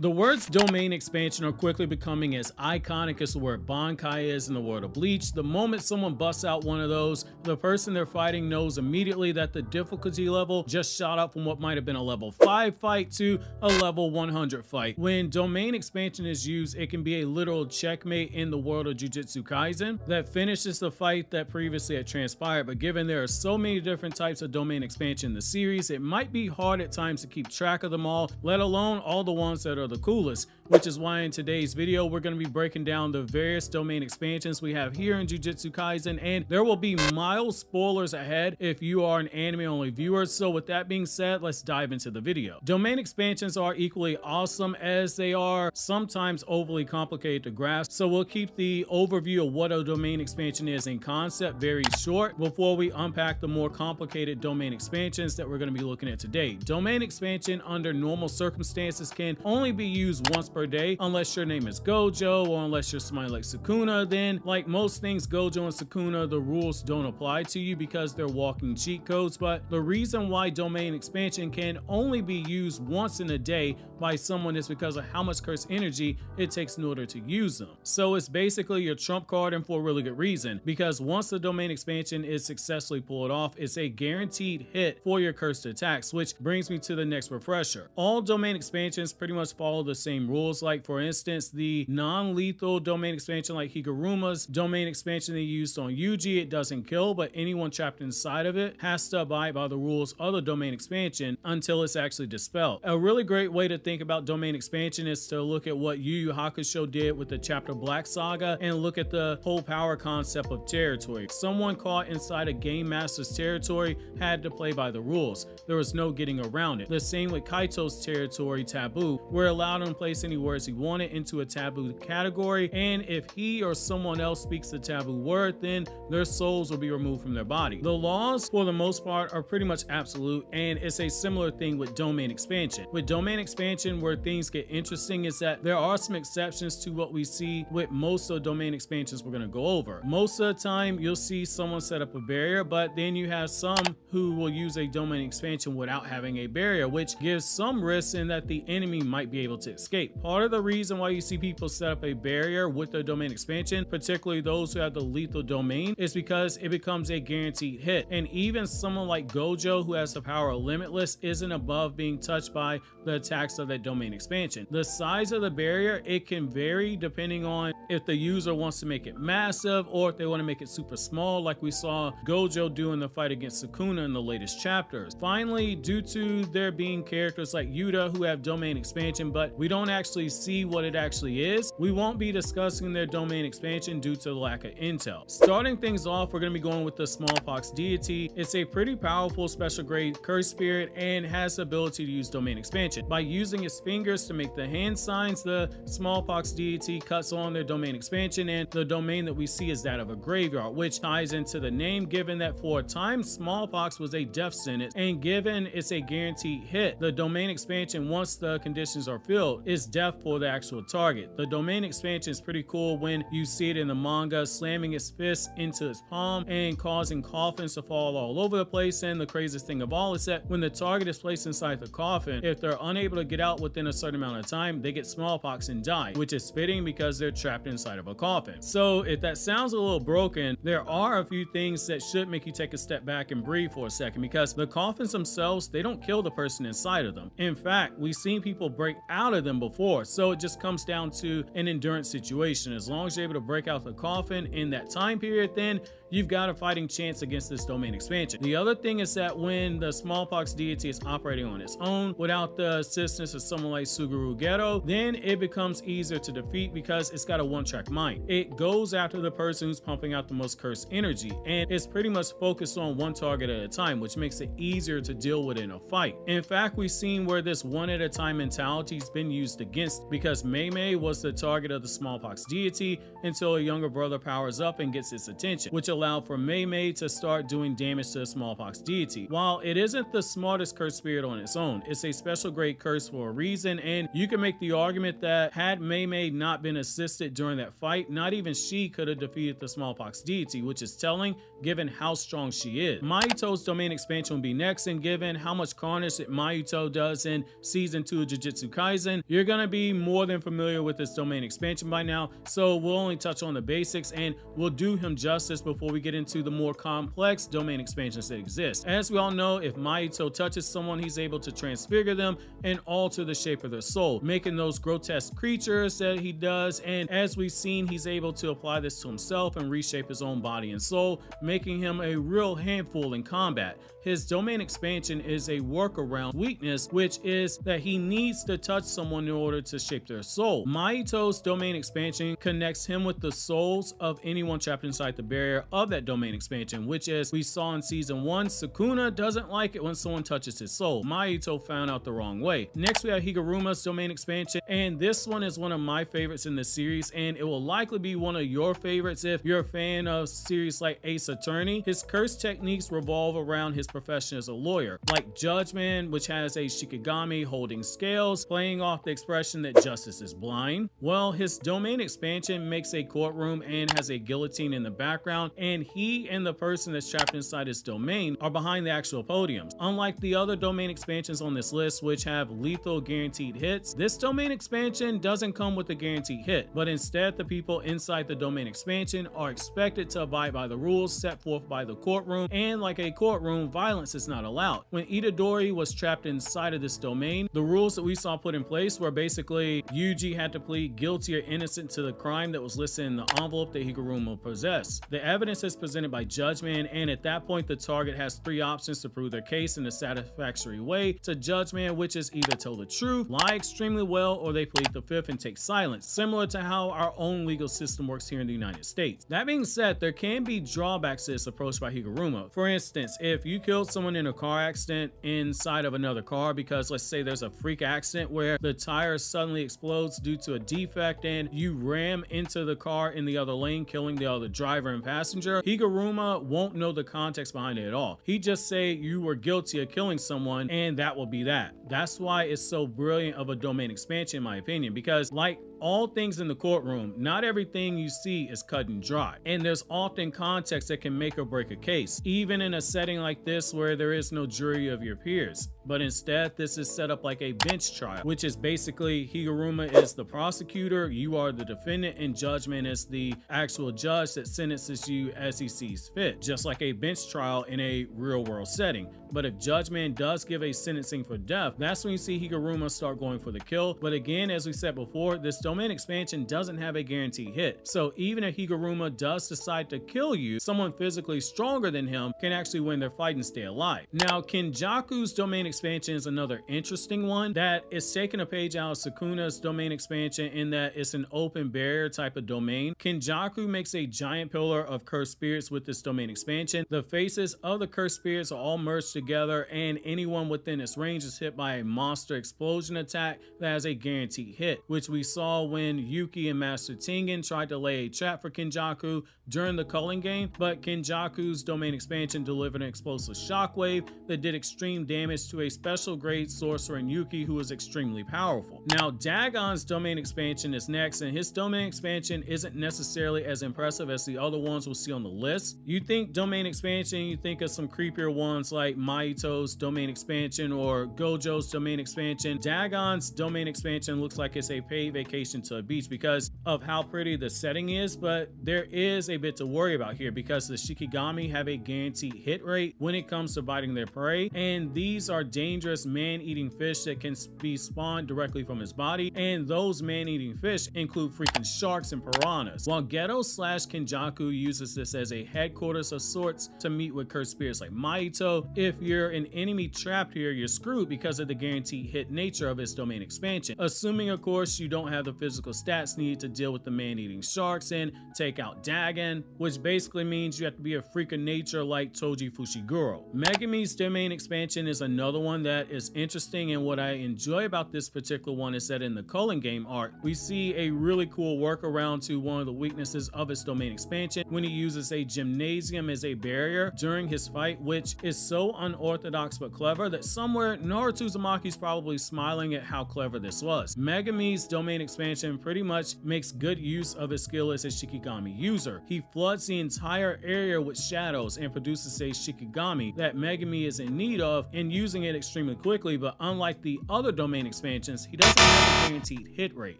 The words domain expansion are quickly becoming as iconic as the word bankai is in the world of Bleach. The moment someone busts out one of those, the person they're fighting knows immediately that the difficulty level just shot up from what might have been a level 5 fight to a level 100 fight. When domain expansion is used, it can be a literal checkmate in the world of Jujutsu Kaisen that finishes the fight that previously had transpired. But given there are so many different types of domain expansion in the series, it might be hard at times to keep track of them all, let alone all the ones that are the coolest, which is why in today's video we're going to be breaking down the various domain expansions we have here in Jujutsu Kaisen, and there will be mild spoilers ahead if you are an anime only viewer. So with that being said, let's dive into the video. Domain expansions are equally awesome as they are sometimes overly complicated to grasp, so we'll keep the overview of what a domain expansion is in concept very short before we unpack the more complicated domain expansions that we're going to be looking at today. Domain expansion under normal circumstances can only be used once per day unless your name is Gojo or unless you're somebody like Sukuna. Then, like most things Gojo and Sukuna, the rules don't apply to you because they're walking cheat codes. But the reason why domain expansion can only be used once in a day by someone is because of how much curse energy it takes in order to use them. So it's basically your trump card, and for a really good reason, because once the domain expansion is successfully pulled off, it's a guaranteed hit for your cursed attacks, which brings me to the next refresher. All domain expansions pretty much follow the same rules. Like for instance, the non-lethal domain expansion like Higuruma's domain expansion they used on Yuji, it doesn't kill, but anyone trapped inside of it has to abide by the rules of the domain expansion until it's actually dispelled. A really great way to think about domain expansion is to look at what Yu Yu Hakusho did with the chapter Black Saga and look at the whole power concept of territory. Someone caught inside a game master's territory had to play by the rules. There was no getting around it. The same with Kaito's territory taboo. We're allowed to place any words he wanted into a taboo category, and if he or someone else speaks the taboo word, then their souls will be removed from their body. The laws for the most part are pretty much absolute, and it's a similar thing with domain expansion. With domain expansion, where things get interesting is that there are some exceptions to what we see with most of the domain expansions we're going to go over. Most of the time you'll see someone set up a barrier, but then you have some who will use a domain expansion without having a barrier, which gives some risk in that the enemy might be able to escape. Part of the reason why you see people set up a barrier with their domain expansion, particularly those who have the lethal domain, is because it becomes a guaranteed hit. And even someone like Gojo, who has the power of Limitless, isn't above being touched by the attacks of that domain expansion. The size of the barrier, it can vary depending on if the user wants to make it massive or if they want to make it super small, like we saw Gojo do in the fight against Sukuna in the latest chapters. Finally, due to there being characters like Yuta who have domain expansion, but we don't actually see what it actually is, we won't be discussing their domain expansion due to the lack of intel. Starting things off, we're going to be going with the smallpox deity. It's a pretty powerful special grade curse spirit and has the ability to use domain expansion. By using its fingers to make the hand signs, the smallpox deity cuts on their domain expansion, and the domain that we see is that of a graveyard, which ties into the name given that for a time smallpox was a death sentence, and given it's a guaranteed hit, the domain expansion, once the conditions are filled, is death for the actual target. The domain expansion is pretty cool when you see it in the manga, slamming its fist into its palm and causing coffins to fall all over the place. And the craziest thing of all is that when the target is placed inside the coffin, if they're unable to get out within a certain amount of time, they get smallpox and die, which is fitting because they're trapped inside of a coffin. So if that sounds a little broken, there are a few things that should make you take a step back and breathe for a second, because the coffins themselves, they don't kill the person inside of them. In fact, we've seen people break out of them before, so it just comes down to an endurance situation. As long as you're able to break out the coffin in that time period, then you've got a fighting chance against this domain expansion. The other thing is that when the smallpox deity is operating on its own without the assistance of someone like Suguru Gero, then it becomes easier to defeat because it's got a one-track mind. It goes after the person who's pumping out the most cursed energy, and it's pretty much focused on one target at a time, which makes it easier to deal with in a fight. In fact, we've seen where this one at a time mentality has been used against, because Mei Mei was the target of the smallpox deity until a younger brother powers up and gets its attention, which allowed for Mei Mei to start doing damage to the smallpox deity. While it isn't the smartest curse spirit on its own, it's a special grade curse for a reason, and you can make the argument that had Mei Mei not been assisted during that fight, not even she could have defeated the smallpox deity, which is telling given how strong she is. Mayuto's domain expansion will be next, and given how much carnage that Mayuto does in season 2 of Jujutsu Kaisen, you're gonna be more than familiar with this domain expansion by now, so we'll only touch on the basics and we'll do him justice before we get into the more complex domain expansions that exist. As we all know, if Mayuto touches someone, he's able to transfigure them and alter the shape of their soul, making those grotesque creatures that he does, and as we've seen, he's able to apply this to himself and reshape his own body and soul, making him a real handful in combat. His domain expansion is a workaround weakness, which is that he needs to touch someone in order to shape their soul. Mayuto's domain expansion connects him with the souls of anyone trapped inside the barrier of that domain expansion, which, as we saw in season 1, Sukuna doesn't like it when someone touches his soul. Mayuto found out the wrong way. Next we have Higuruma's domain expansion, and this one is one of my favorites in the series, and it will likely be one of your favorites if you're a fan of series like Ace Attorney. His curse techniques revolve around his profession as a lawyer, like Judgment, which has a Shikigami holding scales, playing off the expression that justice is blind. Well, his domain expansion makes a courtroom and has a guillotine in the background, and he and the person that's trapped inside his domain are behind the actual podiums. Unlike the other domain expansions on this list, which have lethal guaranteed hits, this domain expansion doesn't come with a guaranteed hit, but instead the people inside the domain expansion are expected to abide by the rules set forth by the courtroom, and like a courtroom, violence is not allowed. When Itadori was trapped inside of this domain, the rules that we saw put in place were basically Yuji had to plead guilty or innocent to the crime that was listed in the envelope that Higuruma possessed. The evidence is presented by Judgment, and at that point the target has 3 options to prove their case in a satisfactory way to Judgment, which is either tell the truth, lie extremely well, or they plead the fifth and take silence, similar to how our own legal system works here in the United States. That being said, there can be drawbacks to this approach by Higuruma. For instance, if you killed someone in a car accident inside of another car because let's say there's a freak accident where the tire suddenly explodes due to a defect and you ram into the car in the other lane, killing the other driver and passenger, Higuruma won't know the context behind it at all. He'd just say you were guilty of killing someone and that will be that. That's why it's so brilliant of a domain expansion in my opinion, because like all things in the courtroom, not everything you see is cut and dry, and there's often context that can make or break a case, even in a setting like this where there is no jury of your peers. But instead, this is set up like a bench trial, which is basically Higuruma is the prosecutor, you are the defendant, and Judgment is the actual judge that sentences you as he sees fit, just like a bench trial in a real world setting. But if Judgment does give a sentencing for death, that's when you see Higuruma start going for the kill. But again, as we said before, this domain expansion doesn't have a guaranteed hit. So even if Higuruma does decide to kill you, someone physically stronger than him can actually win their fight and stay alive. Now, Kenjaku's domain expansion is another interesting one that is taking a page out of Sukuna's domain expansion in that it's an open barrier type of domain. Kenjaku makes a giant pillar of cursed spirits with this domain expansion. The faces of the cursed spirits are all merged together, and anyone within its range is hit by a monster explosion attack that has a guaranteed hit, which we saw when Yuki and Master Tengen tried to lay a trap for Kenjaku during the culling game, but Kenjaku's domain expansion delivered an explosive shockwave that did extreme damage to a special grade sorcerer in Yuki who was extremely powerful. Now Dagon's domain expansion is next, and his domain expansion isn't necessarily as impressive as the other ones we'll see on the list. You think domain expansion, you think of some creepier ones like Mayuto's domain expansion or Gojo's domain expansion. Dagon's domain expansion looks like it's a paid vacation to a beach because of how pretty the setting is, but there is a bit to worry about here because the Shikigami have a guaranteed hit rate when it comes to biting their prey, and these are dangerous man-eating fish that can be spawned directly from his body, and those man-eating fish include freaking sharks and piranhas. While Geto / Kenjaku uses this as a headquarters of sorts to meet with cursed spirits like Mayuto, if you're an enemy trapped here, you're screwed because of the guaranteed hit nature of its domain expansion, assuming of course you don't have the physical stats needed to deal with the man-eating sharks and take out Dagon, which basically means you have to be a freak of nature like Toji Fushiguro. Megumi's domain expansion is another one that is interesting, and what I enjoy about this particular one is that in the culling game arc, we see a really cool workaround to one of the weaknesses of its domain expansion when he uses a gymnasium as a barrier during his fight, which is so unorthodox but clever that somewhere Naruto Uzumaki's probably smiling at how clever this was. Megumi's domain expansion pretty much makes good use of his skill as a Shikigami user. He floods the entire area with shadows and produces a Shikigami that Megumi is in need of, and using it extremely quickly, but unlike the other domain expansions, he doesn't have a guaranteed hit rate.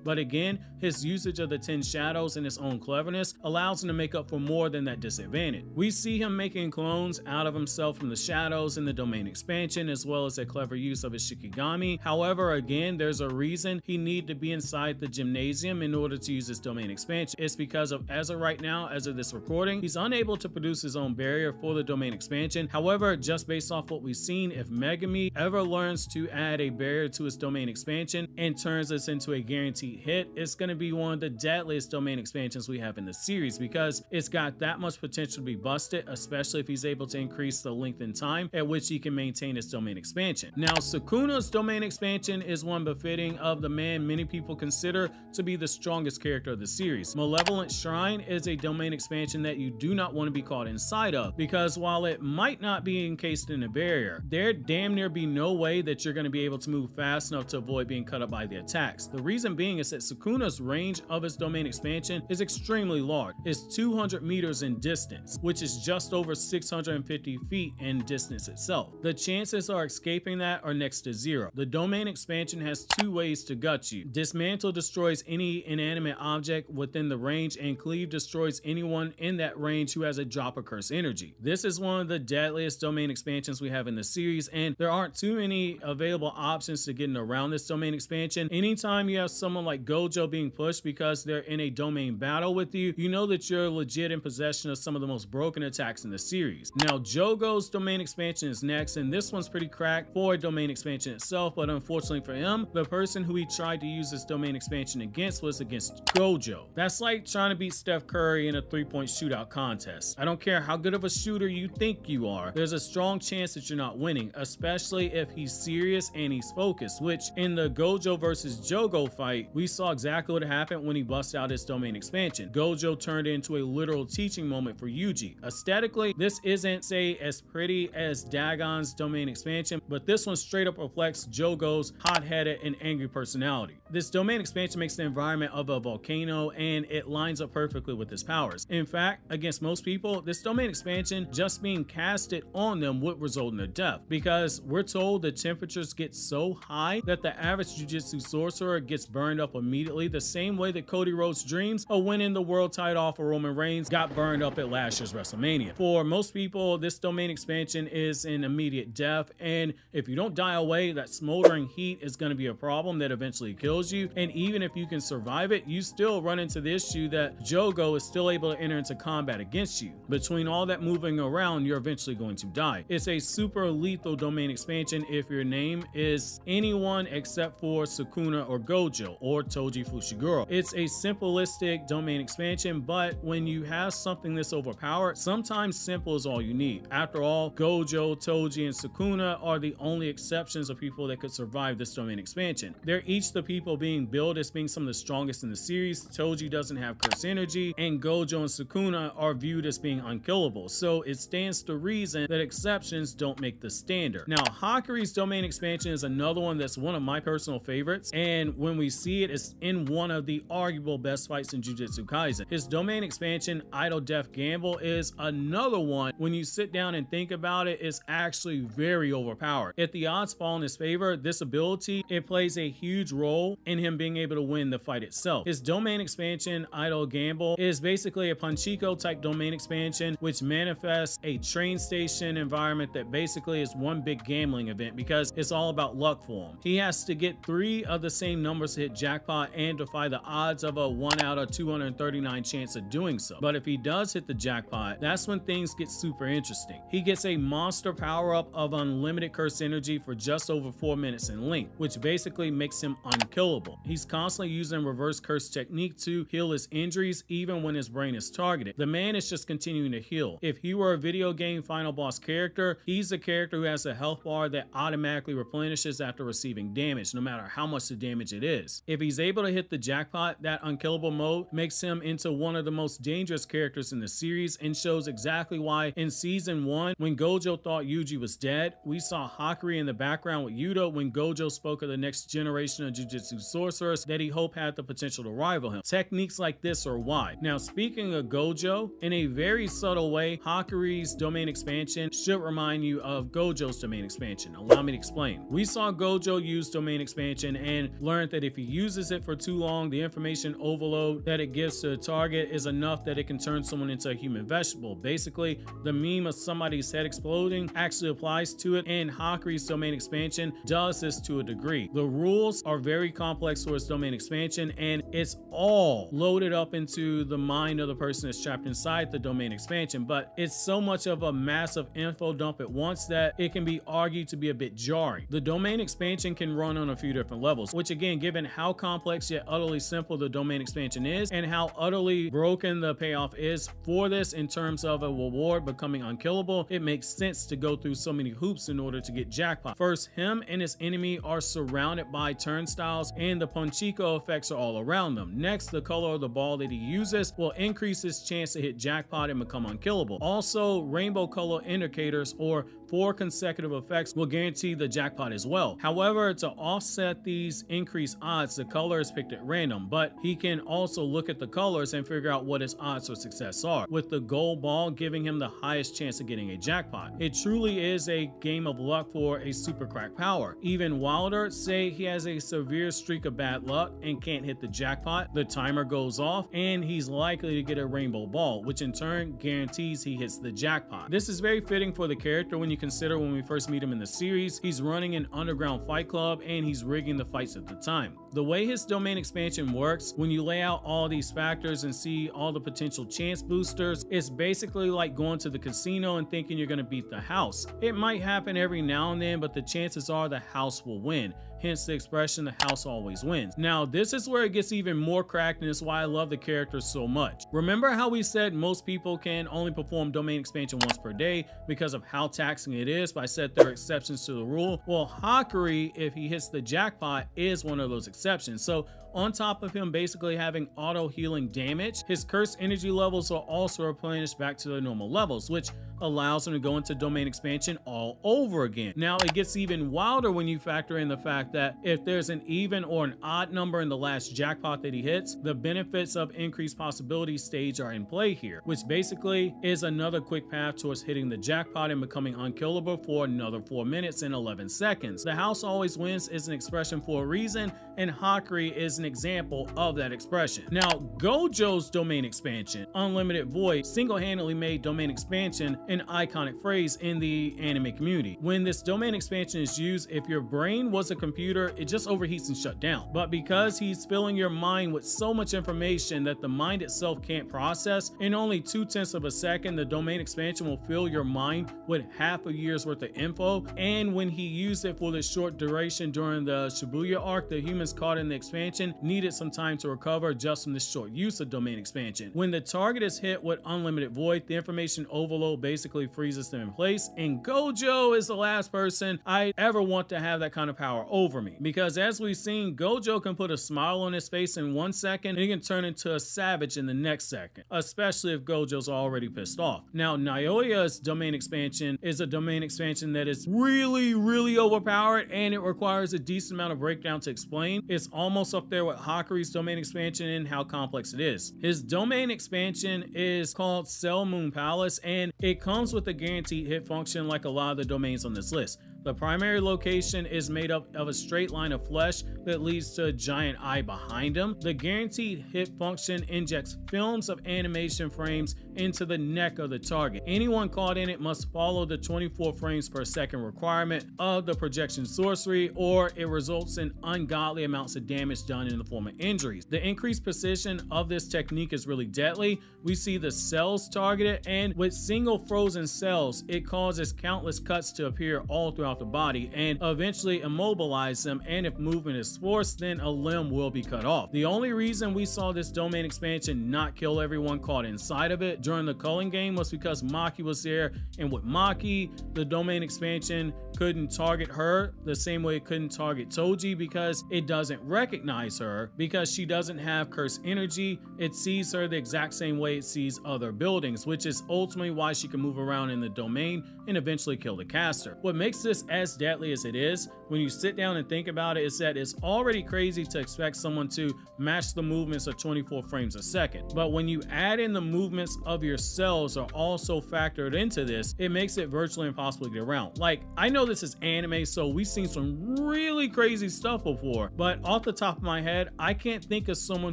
But again, his usage of the 10 shadows and his own cleverness allows him to make up for more than that disadvantage. We see him making clones out of himself from the shadows in the domain expansion, as well as a clever use of his Shikigami. However, again, there's a reason he needed to be inside the gymnasium in order to use his domain expansion. It's because of, as of right now, as of this recording, he's unable to produce his own barrier for the domain expansion. However, just based off what we've seen, if Megumi ever learns to add a barrier to his domain expansion and turns this into a guaranteed hit, it's going to be one of the deadliest domain expansions we have in the series, because it's got that much potential to be busted, especially if he's able to increase the length and time at which he can maintain his domain expansion. Now, Sukuna's domain expansion is one befitting of the man many people consider to be the strongest character of the series. Malevolent Shrine is a domain expansion that you do not want to be caught inside of, because while it might not be encased in a barrier, there damn near be no way that you're going to be able to move fast enough to avoid being cut up by the attacks. The reason being is that Sukuna's range of his domain expansion is extremely large. It's 200 meters in distance, which is just over 650 feet in distance itself. The chances of escaping that are next to zero. The domain expansion has two ways to gut you. Dismantle destroys any inanimate object within the range, and Cleave destroys anyone in that range who has a drop of curse energy. This is one of the deadliest domain expansions we have in the series, and there aren't too many available options to getting around this domain expansion. Anytime you have someone like Gojo being pushed because they're in a domain battle with you, you know that you're legit in possession of some of the most broken attacks in the series. Now, Jogo's domain expansion is next, and this one's pretty cracked for a domain expansion itself, but unfortunately for him, the person who he tried to use this domain expansion against was against Gojo. That's like trying to beat Steph Curry in a three-point shootout contest. I don't care how good of a shooter you think you are, there's a strong chance that you're not winning, especially if he's serious and he's focused, which in the Gojo versus Jogo fight, we saw exactly what happened when he busted out his domain expansion. Gojo turned it into a literal teaching moment for Yuji. Aesthetically, this isn't, say, as pretty as Dagon's domain expansion, but this one straight up reflects Jogo's hot-headed and angry personality. This domain expansion makes the environment of a volcano, and it lines up perfectly with his powers. In fact, against most people, this domain expansion just being casted on them would result in their death, because we're told the temperatures get so high that the average Jujutsu sorcerer gets burned up immediately, the same way that Cody Rhodes' dreams of winning the world title off of Roman Reigns got burned up at last year's WrestleMania. For most people, this domain expansion is an immediate death, and if you don't die away, that smoldering heat is going to be a problem that eventually kills you, and even if you can survive it, you still run into the issue that Jogo is still able to enter into combat against you. Between all that moving around, you're eventually going to die. It's a super lethal domain expansion if your name is anyone except for Sukuna or Gojo or Toji Fushiguro. It's a simplistic domain expansion, but when you have something this overpowered, sometimes simple is all you need. After all, Gojo, Toji, and Sukuna are the only exceptions of people that could survive this domain expansion. They're each the people being billed as being some of the strongest in the series. Toji doesn't have curse energy, and Gojo and Sukuna are viewed as being unkillable, so it stands to reason that exceptions don't make the standard. Now, Hakuri's domain expansion is another one that's one of my personal favorites, and when we see it, it's in one of the arguable best fights in Jujutsu Kaisen. His domain expansion, Idle Death Gamble, is another one. When you sit down and think about it, it's actually very overpowered. If the odds fall in his favor, this ability, it plays a huge role in him being able to win the fight itself. His domain expansion, Idle Gamble, is basically a Panchiko type domain expansion, which manifests a train station environment that basically is one big gambling event, because it's all about luck for him. He has to get 3 of the same numbers to hit jackpot and defy the odds of a 1 out of 239 chance of doing so. But if he does hit the jackpot, that's when things get super interesting. He gets a monster power-up of unlimited curse energy for just over 4 minutes in length, which basically makes him unkillable. He's constantly using reverse curse technique to heal his injuries even when his brain is targeted. The man is just continuing to heal. If he were a video game final boss character, he's the character who has a health bar that automatically replenishes after receiving damage, no matter how much the damage it is. If If he's able to hit the jackpot, that unkillable mode makes him into one of the most dangerous characters in the series and shows exactly why in season 1, when Gojo thought Yuji was dead, we saw Hakari in the background with Yuta when Gojo spoke of the next generation of Jujutsu sorcerers that he hoped had the potential to rival him. Techniques like this are why. Now, speaking of Gojo, in a very subtle way, Hakari's domain expansion should remind you of Gojo's domain expansion. Allow me to explain. We saw Gojo use domain expansion and learned that if he uses it for too long, the information overload that it gives to the target is enough that it can turn someone into a human vegetable. Basically, the meme of somebody's head exploding actually applies to it, and Hakari's domain expansion does this to a degree. The rules are very complex for its domain expansion, and it's all loaded up into the mind of the person that's trapped inside the domain expansion, but it's so much of a massive info dump at once that it can be argued to be a bit jarring. The domain expansion can run on a few different levels, which again, given how complex yet utterly simple the domain expansion is and how utterly broken the payoff is for this in terms of a reward becoming unkillable, it makes sense to go through so many hoops in order to get jackpot. First, him and his enemy are surrounded by turnstiles and the Ponchico effects are all around them. Next, the color of the ball that he uses will increase his chance to hit jackpot and become unkillable. Also, rainbow color indicators or 4 consecutive effects will guarantee the jackpot as well. However, to offset these increased odds, the color is picked at random, but he can also look at the colors and figure out what his odds for success are, with the gold ball giving him the highest chance of getting a jackpot. It truly is a game of luck for a super crack power. Even wilder, say he has a severe streak of bad luck and can't hit the jackpot, the timer goes off and he's likely to get a rainbow ball, which in turn guarantees he hits the jackpot. This is very fitting for the character when you consider when we first meet him in the series, he's running an underground fight club and he's rigging the fights at the time. The way his domain expansion works, when you lay out all these factors and see all the potential chance boosters, it's basically like going to the casino and thinking you're going to beat the house. It might happen every now and then, but the chances are the house will win. Hence the expression, the house always wins. Now, this is where it gets even more cracked, and it's why I love the character so much. Remember how we said most people can only perform domain expansion once per day because of how taxing it is, but I said there are exceptions to the rule? Well, Hakari, if he hits the jackpot, is one of those exceptions. So on top of him basically having auto healing damage, his cursed energy levels are also replenished back to their normal levels, which allows him to go into domain expansion all over again. Now it gets even wilder when you factor in the fact that if there's an even or an odd number in the last jackpot that he hits, the benefits of increased possibility stage are in play here, which basically is another quick path towards hitting the jackpot and becoming unkillable for another 4 minutes and 11 seconds. The house always wins is an expression for a reason, and Hakari is an example of that expression. Now, Gojo's domain expansion, Unlimited Void, single-handedly made domain expansion an iconic phrase in the anime community. When this domain expansion is used, if your brain was a computer, it just overheats and shut down. But because he's filling your mind with so much information that the mind itself can't process, in only 0.2 of a second, the domain expansion will fill your mind with half a year's worth of info. And when he used it for the short duration during the Shibuya arc, the humans caught in the expansion needed some time to recover just from the short use of domain expansion. When the target is hit with Unlimited Void, the information overload basically freezes them in place, and Gojo is the last person I ever want to have that kind of power over me, because as we've seen, Gojo can put a smile on his face in 1 second and he can turn into a savage in the next second, especially if Gojo's already pissed off. Now, Naoya's domain expansion is a domain expansion that is really overpowered, and it requires a decent amount of breakdown to explain. It's almost up there with Hakari's domain expansion and how complex it is. His domain expansion is called Cell Moon Palace, and it comes with a guaranteed hit function like a lot of the domains on this list. The primary location is made up of a straight line of flesh that leads to a giant eye behind him. The guaranteed hit function injects films of animation frames into the neck of the target. Anyone caught in it must follow the 24 frames per second requirement of the projection sorcery, or it results in ungodly amounts of damage done in the form of injuries. The increased precision of this technique is really deadly. We see the cells targeted, and with single frozen cells, it causes countless cuts to appear all throughout the body and eventually immobilize them, and if movement is forced, then a limb will be cut off. The only reason we saw this domain expansion not kill everyone caught inside of it during the culling game was because Maki was there, and with Maki, the domain expansion couldn't target her the same way it couldn't target Toji, because it doesn't recognize her, because she doesn't have cursed energy. It sees her the exact same way it sees other buildings, which is ultimately why she can move around in the domain and eventually kill the caster. What makes this as deadly as it is, when you sit down and think about it, is that it's already crazy to expect someone to match the movements of 24 frames a second. But when you add in the movements of your cells are also factored into this, it makes it virtually impossible to get around. Like, I know this is anime, so we've seen some really crazy stuff before, but off the top of my head, I can't think of someone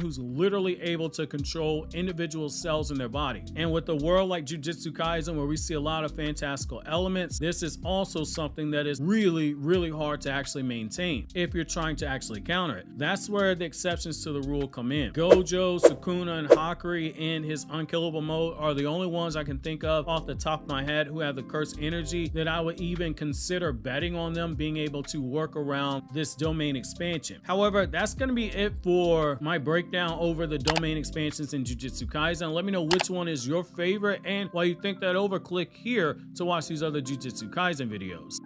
who's literally able to control individual cells in their body. And with a world like Jujutsu Kaisen, where we see a lot of fantastical elements, this is also something that is really, really hard to actually maintain if you're trying to actually counter it. That's where the exceptions to the rule come in. Gojo, Sukuna, and Hakuri in his unkillable mode are the only ones I can think of off the top of my head who have the cursed energy that I would even consider betting on them being able to work around this domain expansion. However, that's going to be it for my breakdown over the domain expansions in Jujutsu Kaisen. Let me know which one is your favorite, and while you think that over, click here to watch these other Jujutsu Kaisen videos.